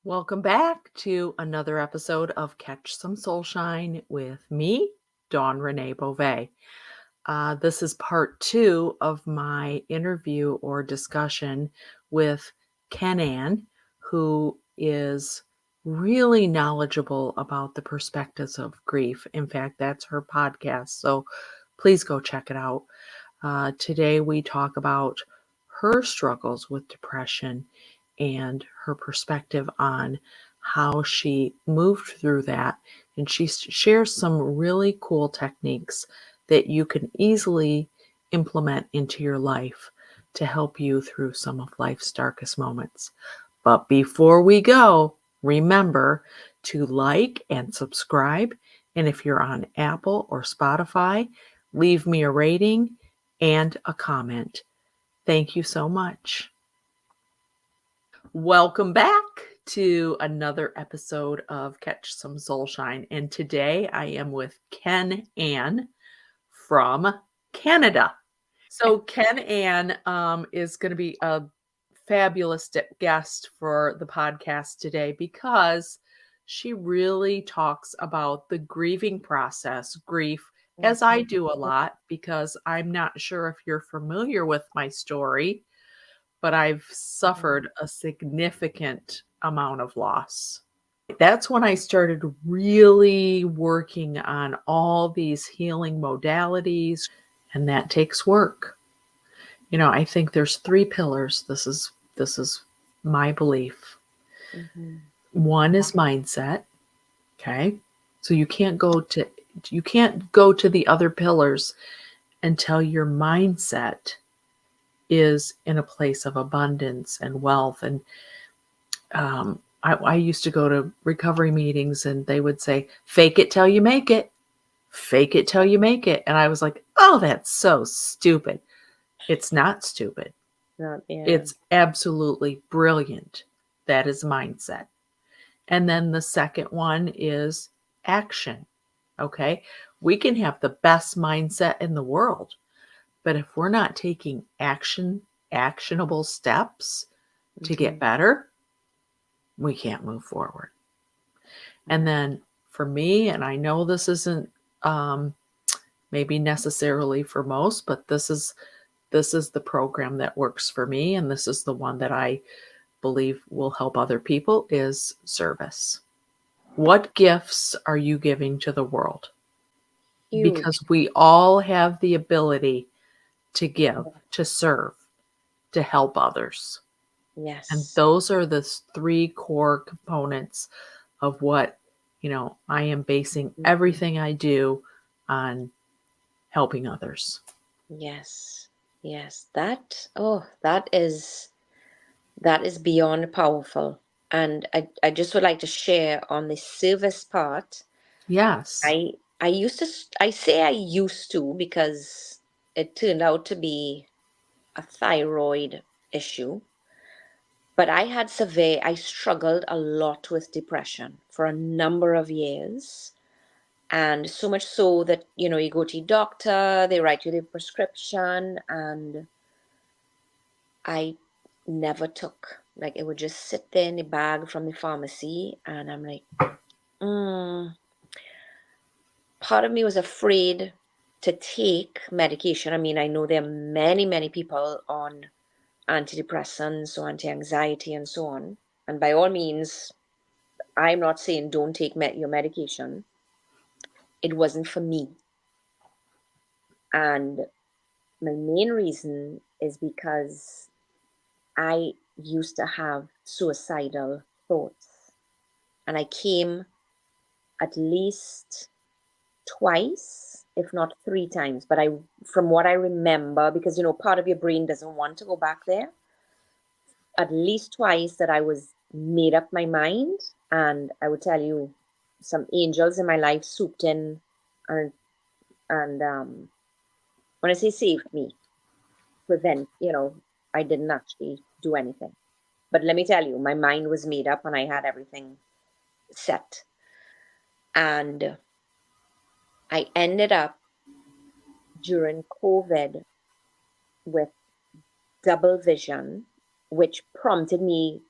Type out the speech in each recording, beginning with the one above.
Welcome back to another episode of Catch Some SoulShine with me, Dawn Renee Bova. This is part two of my interview or discussion with Kenne-Ann, who is really knowledgeable about the perspectives of grief. In fact, that's her podcast, so please go check it out. Today we talk about her struggles with depression and her perspective on how she moved through that. And she shares some really cool techniques that you can easily implement into your life to help you through some of life's darkest moments. But before we go, remember to like and subscribe. And if you're on Apple or Spotify, leave me a rating and a comment. Thank you so much. Welcome back to another episode of Catch Some SoulShine. And today I am with Kenne-Ann from Canada. So Kenne-Ann is going to be a fabulous guest for the podcast today because she really talks about the grieving process, grief, as I do a lot, because I'm not sure if you're familiar with my story, but I've suffered a significant amount of loss. That's when I started really working on all these healing modalities, and that takes work. I think there's three pillars. This is my belief. One is mindset. Okay. So you can't go to the other pillars until your mindset is in a place of abundance and wealth. And I used to go to recovery meetings and they would say, fake it till you make it. Fake it till you make it. And I was like, oh, that's so stupid. It's not stupid. It's absolutely brilliant. That is mindset. And then the second one is action. Okay. We can have the best mindset in the world, but if we're not taking actionable steps to get better, we can't move forward. And then for me, and I know this isn't maybe necessarily for most, but this is the program that works for me, and this is the one that I believe will help other people, is service. What gifts are you giving to the world? Huge. Because we all have the ability to give, to serve, to help others. Yes. And those are the three core components of what, I am basing everything I do on helping others. Yes. Yes. That is beyond powerful. And I just would like to share on the service part. Yes. I used to because it turned out to be a thyroid issue. But I struggled a lot with depression for a number of years. And so much so that, you go to your doctor, they write you the prescription, and I never took. Like, it would just sit there in the bag from the pharmacy, and I'm like, part of me was afraid to take medication. I mean, I know there are many, many people on antidepressants or anti-anxiety and so on. And by all means, I'm not saying don't take your medication. It wasn't for me. And my main reason is because I used to have suicidal thoughts. And I came at least twice, if not 3 times. But from what I remember, because, part of your brain doesn't want to go back there, at least twice that I was made up my mind. And I would tell you, some angels in my life swooped in and when I say saved me, prevent, I didn't actually do anything. But let me tell you, my mind was made up and I had everything set. And I ended up during COVID with double vision, which prompted me,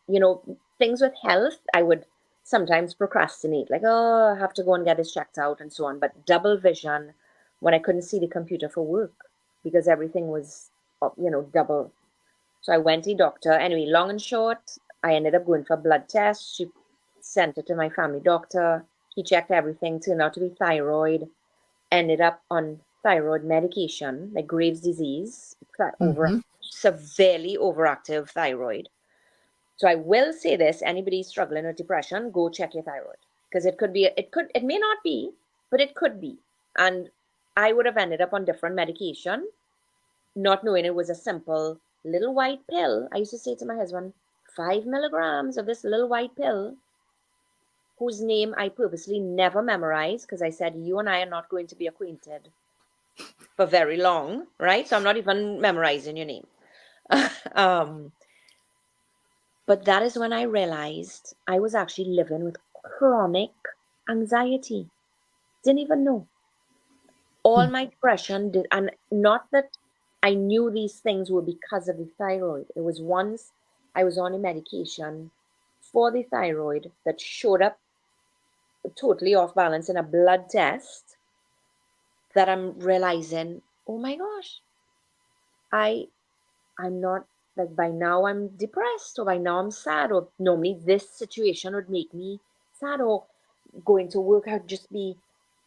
things with health, I would sometimes procrastinate, like, oh, I have to go and get this checked out and so on. But double vision when I couldn't see the computer for work because everything was, double. So I went to the doctor. Anyway, long and short, I ended up going for a blood test. She sent it to my family doctor. He checked everything, turned out to be thyroid. Ended up on thyroid medication, like Graves' disease, Mm-hmm. severely overactive thyroid. So I will say this: anybody struggling with depression, go check your thyroid because it may not be, but it could be. And I would have ended up on different medication, not knowing it was a simple little white pill. I used to say to my husband, 5 milligrams of this little white pill, whose name I purposely never memorized because I said, you and I are not going to be acquainted for very long, right? So I'm not even memorizing your name. um, but that is when I realized I was actually living with chronic anxiety. Didn't even know. All my depression did, and not that I knew these things were because of the thyroid. It was once I was on a medication for the thyroid that showed up totally off balance in a blood test that I'm realizing, oh my gosh, I I'm not, like, by now I'm depressed, or by now I'm sad, or normally this situation would make me sad, or going to work I'd just be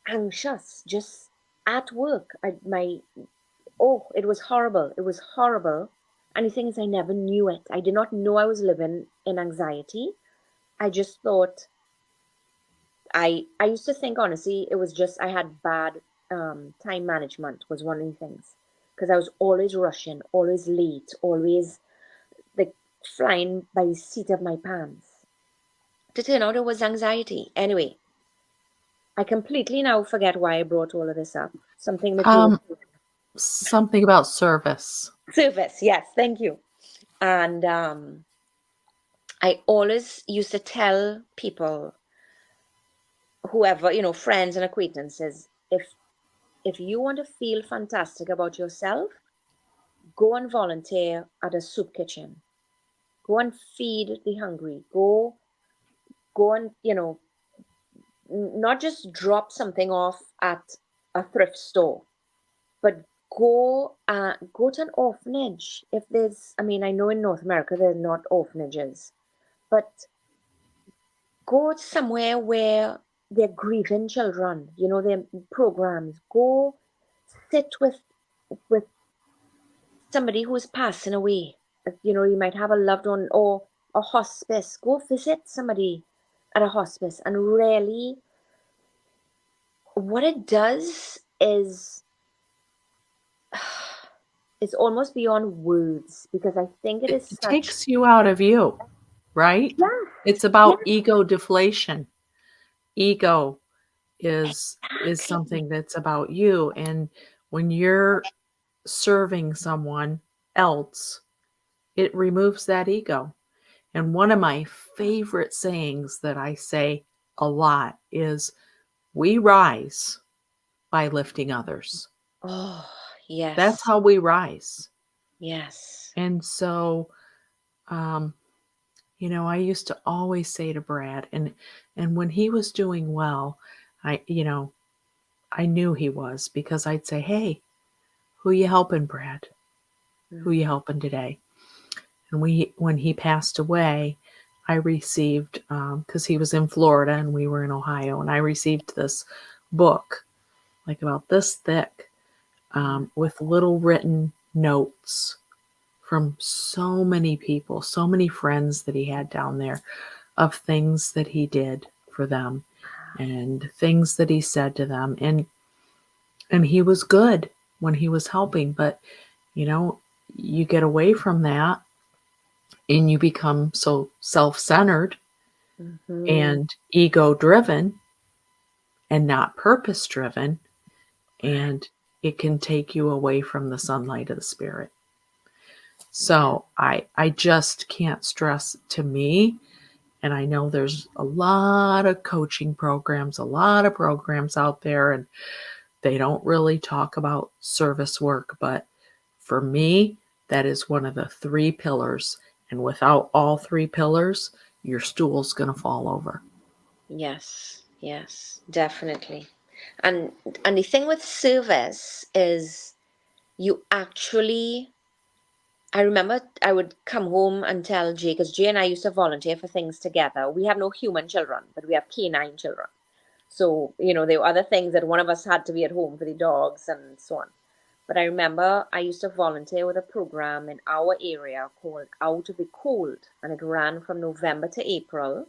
anxious just at work. It was horrible. It was horrible. And the thing is, I never knew it. I did not know I was living in anxiety. I just thought, I used to think, honestly, it was just I had bad time management was one of the things, because I was always rushing, always late, always like flying by the seat of my pants. To turn out it was anxiety. Anyway, I completely now forget why I brought all of this up. Something that you Um, were something about service. service. Yes, thank you. And I always used to tell people, whoever, friends and acquaintances, if you want to feel fantastic about yourself, go and volunteer at a soup kitchen. Go and feed the hungry. Go and, not just drop something off at a thrift store, but go to an orphanage. If there's, I mean, I know in North America there's not orphanages, but go somewhere where they're grieving children. Their programs. Go sit with somebody who's passing away. You might have a loved one, or a hospice. Go visit somebody at a hospice, and really, what it does is it's almost beyond words, because I think it is It such. takes you out of you, right? Yes, It's yes, about ego deflation. Ego is exactly. something that's about you, and when you're serving someone else, it removes that ego. And one of my favorite sayings that I say a lot is, we rise by lifting others. Oh, That's yes, how we rise. yes. And so, um, I used to always say to Brad, and when he was doing well, I knew he was, because I'd say, "Hey, who you helping, Brad? Who you Mm. helping today?" And when he passed away, I received, because he was in Florida and we were in Ohio, and I received this book, like about this thick, with little written notes from so many people, so many friends that he had down there, of things that he did for them and things that he said to them. And he was good when he was helping, but you know, you get away from that and you become so self-centered Mm-hmm. and ego driven and not purpose driven, and it can take you away from the sunlight of the spirit. Yeah. So I just can't stress, to me, and I know there's a lot of coaching programs, a lot of programs out there, and they don't really talk about service work, but for me, that is one of the three pillars. And without all three pillars, your stool's going to fall over. Yes, yes, definitely. And the thing with service is you actually, I remember I would come home and tell Jay, because Jay and I used to volunteer for things together. We have no human children, but we have canine children. So, there were other things that one of us had to be at home for the dogs and so on. But I remember I used to volunteer with a program in our area called Out of the Cold, and it ran from November to April.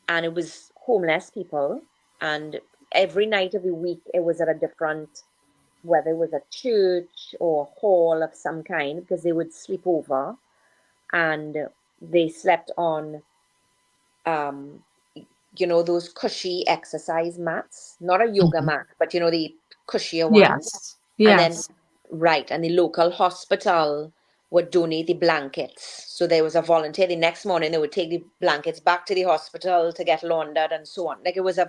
And it was homeless people. And every night of the week, it was at a different, whether it was a church or a hall of some kind, because they would sleep over and they slept on, um, those cushy exercise mats, not a yoga Mhm. mat, but the cushier ones. Yes. And then, Yes. right, and the local hospital would donate the blankets. So there was a volunteer. The next morning, they would take the blankets back to the hospital to get laundered and so on. Like, it was a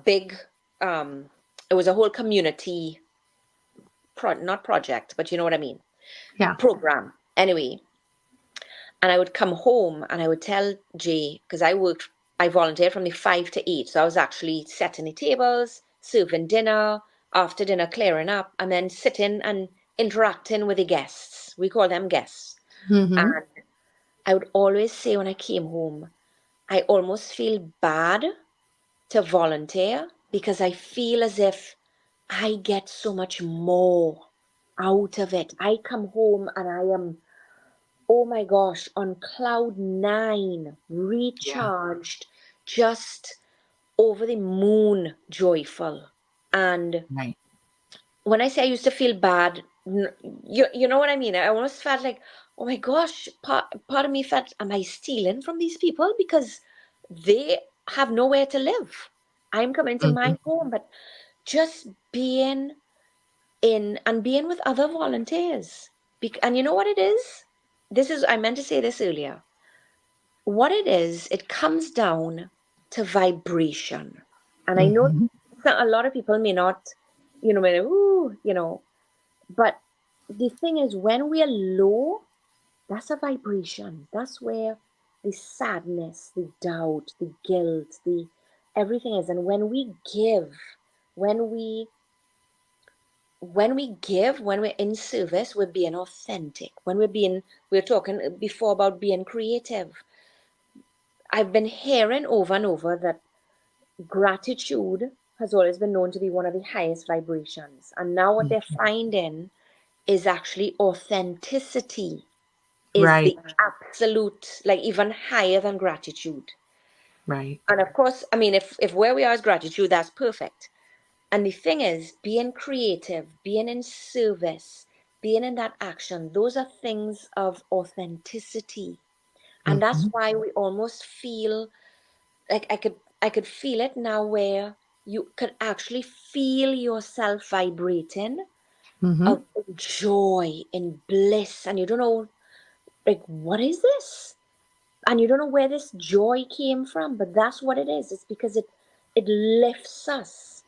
big, it was a whole community, not project, but you know what I mean, Yeah. program. Anyway, and I would come home and I would tell Jay, because I volunteered from the 5 to 8. So I was actually setting the tables, serving dinner, after dinner clearing up, and then sitting and interacting with the guests. We call them guests. Mm-hmm. And I would always say when I came home, I almost feel bad to volunteer because I feel as if I get so much more out of it. I come home and I am, oh my gosh, on cloud nine, Yeah. recharged, just over the moon joyful. And Right. when I say I used to feel bad, you know what I mean? I almost felt like, oh my gosh, part of me felt, am I stealing from these people? Because they have nowhere to live. I'm coming to Mm-hmm. my home, but just being in and being with other volunteers. And you know what it is? I meant to say this earlier. What it is, it comes down to vibration. And I know Mm-hmm. a lot of people may not, may, ooh, but the thing is, when we are low, that's a vibration. That's where the sadness, the doubt, the guilt, the everything is. And when we give, when we when we're in service, we're being authentic. We're talking before about being creative. I've been hearing over and over that gratitude has always been known to be one of the highest vibrations. And now what they're finding is actually authenticity is Right. the absolute, like, even higher than gratitude. Right. And of course, I mean, if where we are is gratitude, that's perfect. And the thing is, being creative, being in service, being in that action, those are things of authenticity. And that's Mm-hmm. why we almost feel like I could feel it now, where you could actually feel yourself vibrating Mm-hmm. of joy and bliss, and you don't know, like, what is this? And you don't know where this joy came from, but that's what it is. It's because it lifts us.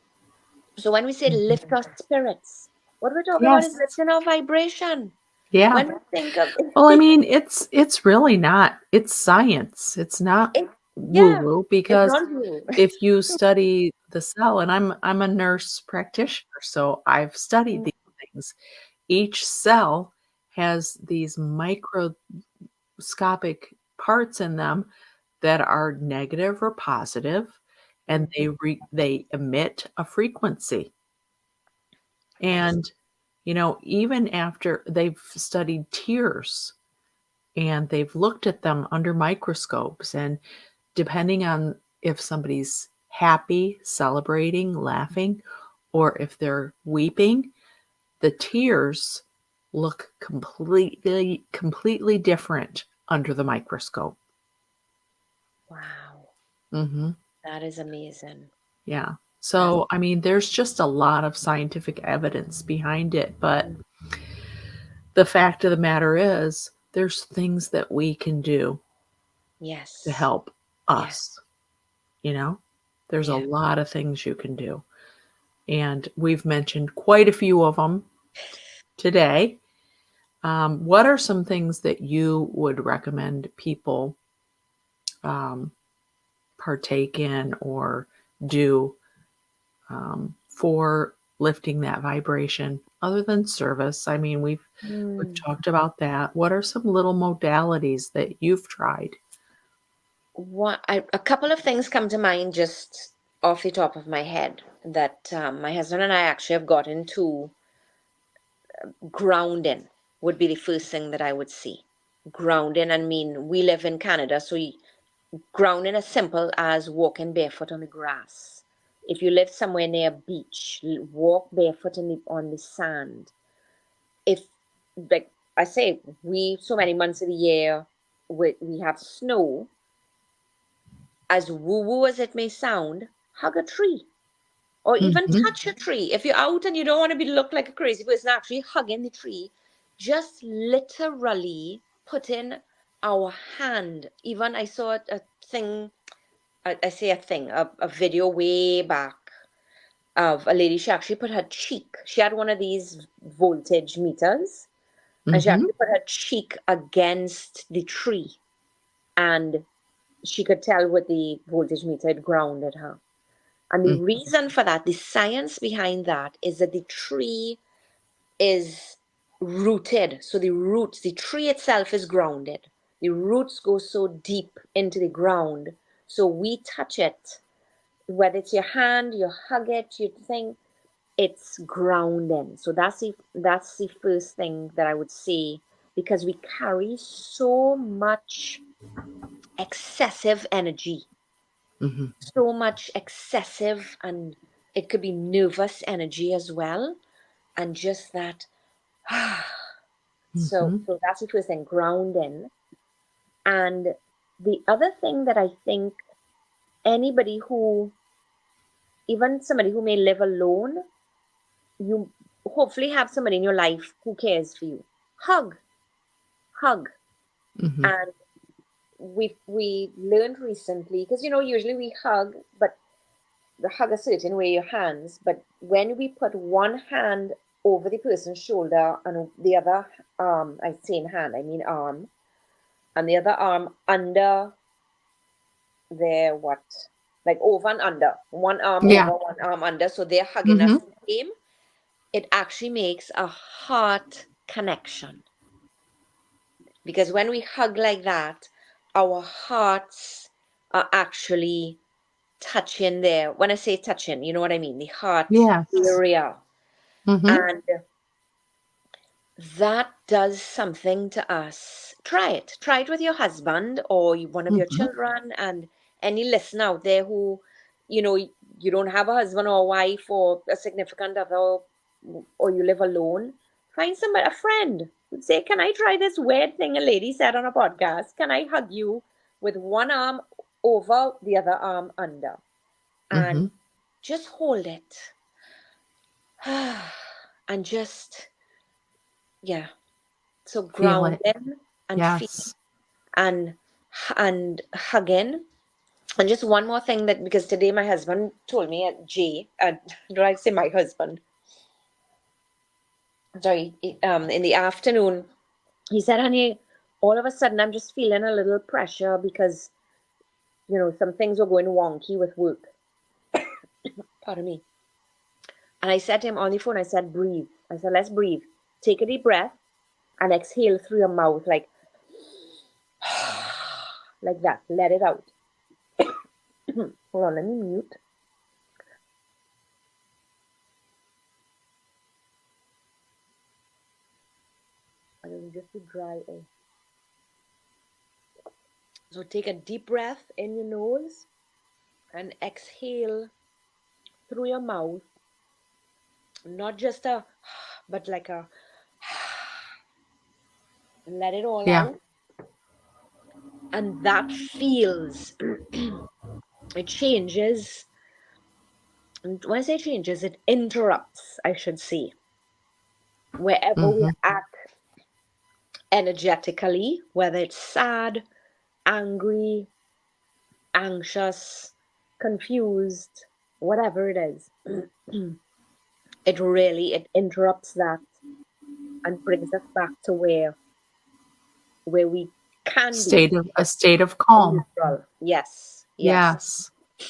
So when we say Mm-hmm. lift our spirits, what we're talking about is Yes. lifting our vibration. Yeah. When we think of Well, I mean, it's really not. It's science. It's not it, yeah, woo-woo it's because not you. if you study the cell, and I'm a nurse practitioner, so I've studied these things. Each cell has these microscopic parts in them that are negative or positive, and Mhm. they emit a frequency. Yes. And even after they've studied tears and they've looked at them under microscopes, and depending on if somebody's happy, celebrating, laughing, or if they're weeping, the tears look completely different under the microscope. Wow, Hmm. that is amazing. Yeah. That's So, I mean, there's just a lot of scientific evidence behind it, but the fact of the matter is, there's things that we can do to yes, help yes, us, you know? There's a yeah. lot of things you can do. And we've mentioned quite a few of them today. What are some things that you would recommend people partake in or do for lifting that vibration other than service? I mean, we've talked about that. What are some little modalities that you've tried? A couple of things come to mind just off the top of my head that my husband and I actually have got into. Grounding would be the first thing that I would see. Grounding, I mean, we live in Canada, so grounding as simple as walking barefoot on the grass. If you live somewhere near a beach, walk barefoot on the sand. If, like I say, so many months of the year, we have snow. As woo-woo as it may sound, hug a tree. Or even Mhm. touch a tree. If you're out and you don't want to look like a crazy person actually hugging the tree, just literally put in our hand. Even I saw a thing, I say a thing, a video way back of a lady. She actually put her cheek. She had one of these voltage meters, and she Mhm. actually put her cheek against the tree, and she could tell what the voltage meter had grounded her. And the Mm. reason for that, the science behind that, is that the tree is rooted. So the tree itself is grounded. The roots go so deep into the ground. So we touch it, whether it's your hand, you hug it, you think it's grounding. So that's the first thing that I would say, because we carry so much excessive energy, Mhm. so much excessive, and it could be nervous energy as well, and just that. so Mhm. so that's the first thing, grounding. And the other thing that I think anybody who, even somebody who may live alone, you hopefully have somebody in your life who cares for you. Hug. Mhm. And we learned recently, because usually we hug, but hug a certain way, your hands, but when we put one hand over the person's shoulder and the other arm, I say in hand, I mean arm, and the other arm under their what? Like over and under. One arm Yeah. over, one arm under, so they're hugging us Mhm. the same. It actually makes a heart connection. Because when we hug like that, our hearts are actually touching there. When I say touching, you know what I mean? The heart Yes. area. Mhm. And that does something to us. Try it. Try it with your husband or one of your Mhm. children, and any listener out there who, you don't have a husband or a wife or a significant other, or you live alone. Find somebody, a friend. Say, can I try this weird thing a lady said on a podcast? Can I hug you with one arm over, the other arm under? And Mhm. just hold it. And just, yeah. So Feel it. grounding and feeling Yes. and hugging. And just one more thing, that because today my husband told me at Jay, do I say my husband? Sorry, in the afternoon, he said, honey, all of a sudden I'm just feeling a little pressure because, some things were going wonky with work. Pardon me. And I said to him on the phone, I said, breathe. I said, let's breathe. Take a deep breath and exhale through your mouth, like that. Let it out. Hold on, let me mute. And it will just be dry air. So take a deep breath in your nose and exhale through your mouth. Not just but like a, let it all Yeah. out. And that feels, it changes. And when I say changes, it interrupts, I should say, wherever we're Mhm. at energetically, whether it's sad, angry, anxious, confused, whatever it is. It interrupts that and brings us back to where we can be A state of calm. neutral. Yes, yes. Yes.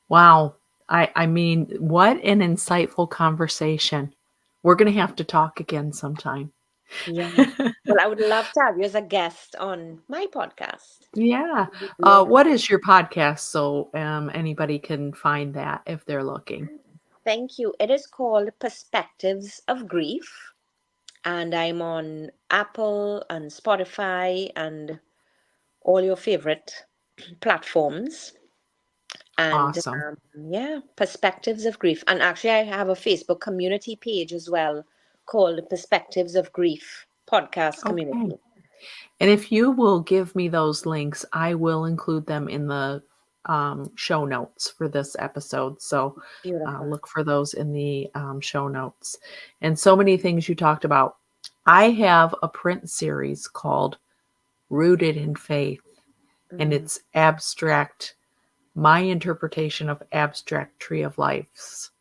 Wow. I mean, what an insightful conversation. We're going to have to talk again sometime. Yeah. Well, I would love to have you as a guest on my podcast. Yeah. It would be awesome. What is your podcast so anybody can find that if they're looking? Thank you. It is called Perspectives of Grief, and I'm on Apple and Spotify and all your favorite platforms. And Awesome. yeah, Perspectives of Grief. And actually, I have a Facebook community page as well called Perspectives of Grief Podcast Okay. Community. And if you will give me those links, I will include them in the show notes for this episode. So Beautiful. look for those in the show notes. And so many things you talked about. I have a print series called Rooted in Faith, and it's abstract, my interpretation of abstract tree of lives.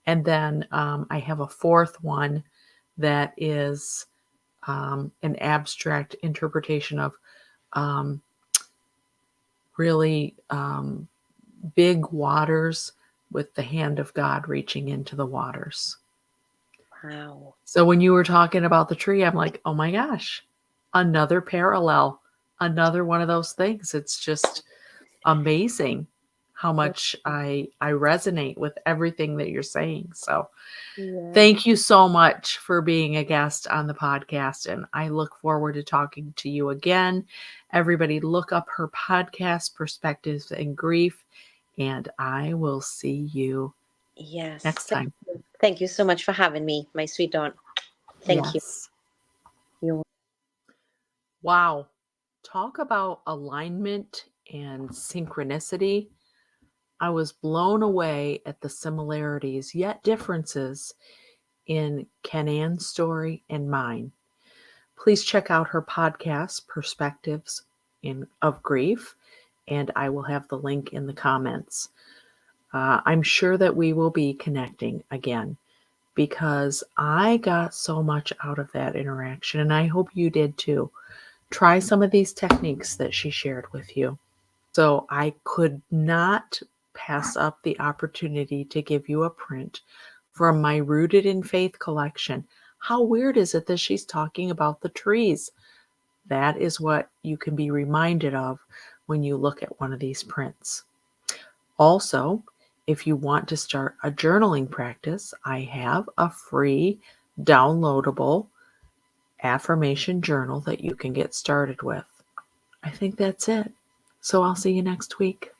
And then I have a fourth one that is an abstract interpretation of really big waters with the hand of God reaching into the waters. Wow. So when you were talking about the tree, I'm like, oh my gosh, another parallel, another one of those things. It's just amazing how much I resonate with everything that you're saying. So Yeah. thank you so much for being a guest on the podcast. And I look forward to talking to you again. Everybody, look up her podcast, Perspectives and Grief. And I will see you Yes. next time. Thank you so much for having me, my sweet Dawn. Thank you. Yes. You're Wow. Talk about alignment and synchronicity. I was blown away at the similarities, yet differences in Kenne-Ann's story and mine. Please check out her podcast, Perspectives of Grief, and I will have the link in the comments. I'm sure that we will be connecting again because I got so much out of that interaction, and I hope you did too. Try some of these techniques that she shared with you. So I could not pass up the opportunity to give you a print from my Rooted in Faith collection. How weird is it that she's talking about the trees? That is what you can be reminded of when you look at one of these prints. Also, if you want to start a journaling practice, I have a free downloadable affirmation journal that you can get started with. I think that's it. So I'll see you next week.